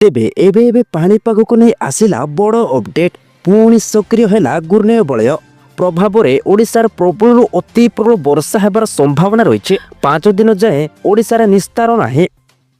तेबे एबे एबे पाणीपाग को नहीं आसिला बड़ अपडेट। पुणी सक्रिय है घूर्णय बलय प्रभाव में ओडिशार प्रबल अति प्रबल वर्षा होबार संभावना रही। 5 दिन जाए ओडिशार निस्तार नाही।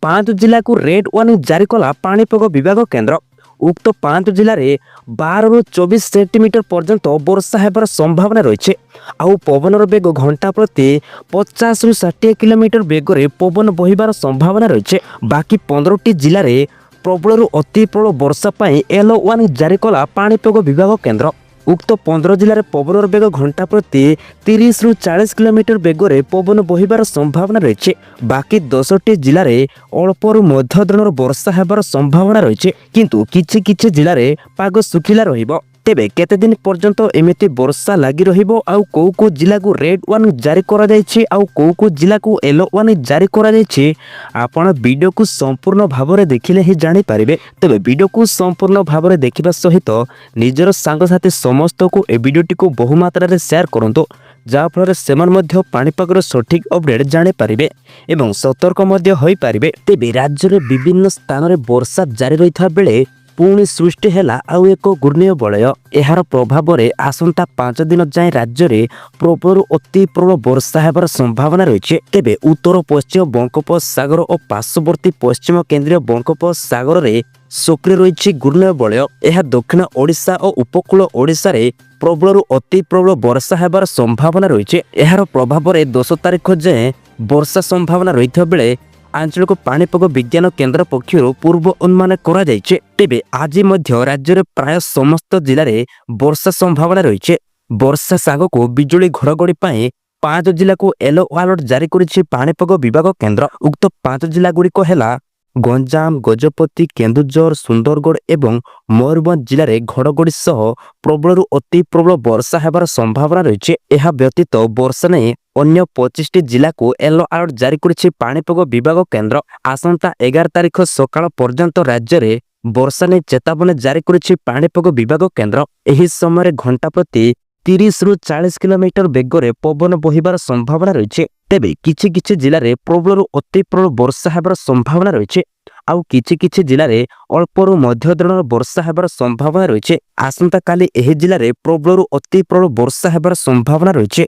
5 जिला को रेड वार्निंग जारी कला पाणीपाग विभाग केन्द्र। उक्त 5 जिले में 12 ରୁ 24 सेंटीमीटर पर्यंत वर्षा होबार संभावना रही। आउ पवनर बेग घंटा प्रति 50 ରୁ 60 किलोमीटर बेगर पवन बहिबार संभावना रही। बाकी 15टी जिले में प्रबल अति प्रबल वर्षा पाई येलो वार्निंग जारी कला पाणीपाग विभाग केन्द्र। उक्त 15 जिले में पवनर बेग घंटा प्रति 30 ରୁ 40 किलोमीटर बेगर पवन बहिबार संभावना रही। बाकी 10टी जिले में अल्परू मध्य धरणर वर्षा होबार संभावना रही। किंतु किछि किछि जिले में पाग सुखिला रहिबो। तेबे केते दिन पर्यंत एमिति वर्षा लागि रहिबो आउ को जिला को रेड वार्निंग जारी करा जायछि आउ को जिला को येलो वार्निंग जारी करा जायछि आपण वीडियो को संपूर्ण भाव में देखिले ही जानि पारिबे। तेबे वीडियो को संपूर्ण भाव में देखिबा सहित निजर सांग साथी समस्त को ए वीडियोटी को बहु मात्रा रे शेयर करंतो जहाँ फल सेमान मध्य पाणीपागर सठिक अपडेट जानि पारिबे एवं सतर्क मध्य होई पारिबे। तेबे राज्य रे विभिन्न स्थान रे वर्षा जारी रहिथा बेले पुणी सृष्टि है आउ एक घूर्णय बलय। यार प्रभाव में आसंता 5 दिन जाए राज्य में प्रबल अति प्रबल वर्षा होबार संभावना रही। तेबे उत्तर पश्चिम बंगोपसागर और पार्श्ववर्ती पश्चिम केंद्रीय बंगोपसागर में सक्रिय रही घूर्णय बलय। यह दक्षिण ओडिशा और उपकूल ओडिशा रे प्रबल अति प्रबल वर्षा होबार संभावना रही। यार प्रभाव में 10 तारिख जाए वर्षा संभावना रही बेले आंचलिक पाणीपाग विज्ञान केन्द्र पक्षर पूर्व अनुमान करा जायछे। तेबे आज मध्य राज्य रे प्राय समस्त जिले में वर्षा संभावना रही। वर्षा साग को बिजुली घड़घड़ी पाई 5 जिला को येलो अलर्ट जारी करिछि पाणीपाग विभाग केन्द्र। उक्त 5 जिला गुड़िक है गंजाम, गजपति, केन्दुझर, सुंदरगढ़ एवं मयूरभंज जिले में घड़घड़ी सह प्रबल अति प्रबल वर्षा होबार संभावना रही। यह व्यतीत वर्षा नहीं अन्य 25टी जिला को येलो अलर्ट जारी करिछि पाणीपाग विभाग केन्द्र। आसंता 11 तारिख सकाळ पर्यंत राज्य में वर्षा नहीं चेतावनी जारी करिछि पाणीपाग विभाग केन्द्र। एही समय घंटा प्रति 30 ରୁ 40 किलोमीटर बेगर पवन बहिबार संभावना रही। तेबे किछि किछि जिले में प्रबल अति प्रबल वर्षा होबार संभावना रही। आउ किछि किछि जिले में अल्परू मध्य धरणर वर्षा होबार संभावना रही। आसंता काली एही जिले में प्रबल अति प्रबल वर्षा होबार संभावना रही।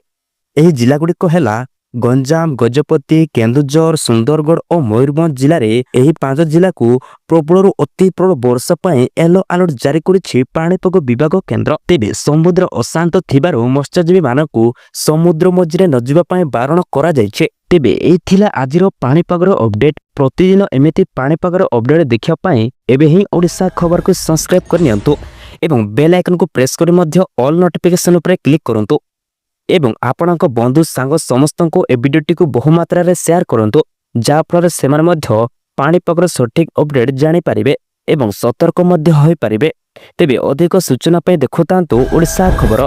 एही जिला गुड़िक है गंजाम, गजपति, केन्दुझर, सुंदरगढ़ और मयूरभंज जिले में एही 5 जिला को प्रबल अति प्रबल वर्षा पाई येलो अलर्ट जारी करिछि पाणीपाग विभाग केन्द्र। तेबे समुद्र अशांत थिबारु मत्स्यजीवी मानकु समुद्र मझिरे न जिबा पाई बारण करा जायछे। तेबे एई थिला आजिर पाणीपागर अपडेट। प्रतिदिन एमिति पाणीपागर अपडेट देखिया पाई एबे ही ओडिशा खबर को सब्सक्राइब कर नियंतु एवं बेल आइकन को प्रेस करी मध्य ऑल नोटिफिकेशन उपरे क्लिक करंतु एवं आपणक बंधु सांग समस्त को ए वीडियोटी को बहु मात्रा रे शेयर करंतु जहाँ फल सेमान मध्य पाणीपागर सठिक अपडेट जानि पारिबे एवं सतर्क मध्य होई पारिबे। तेबे अधिक सूचना पाई देखुतांतु ओडिशा खबर।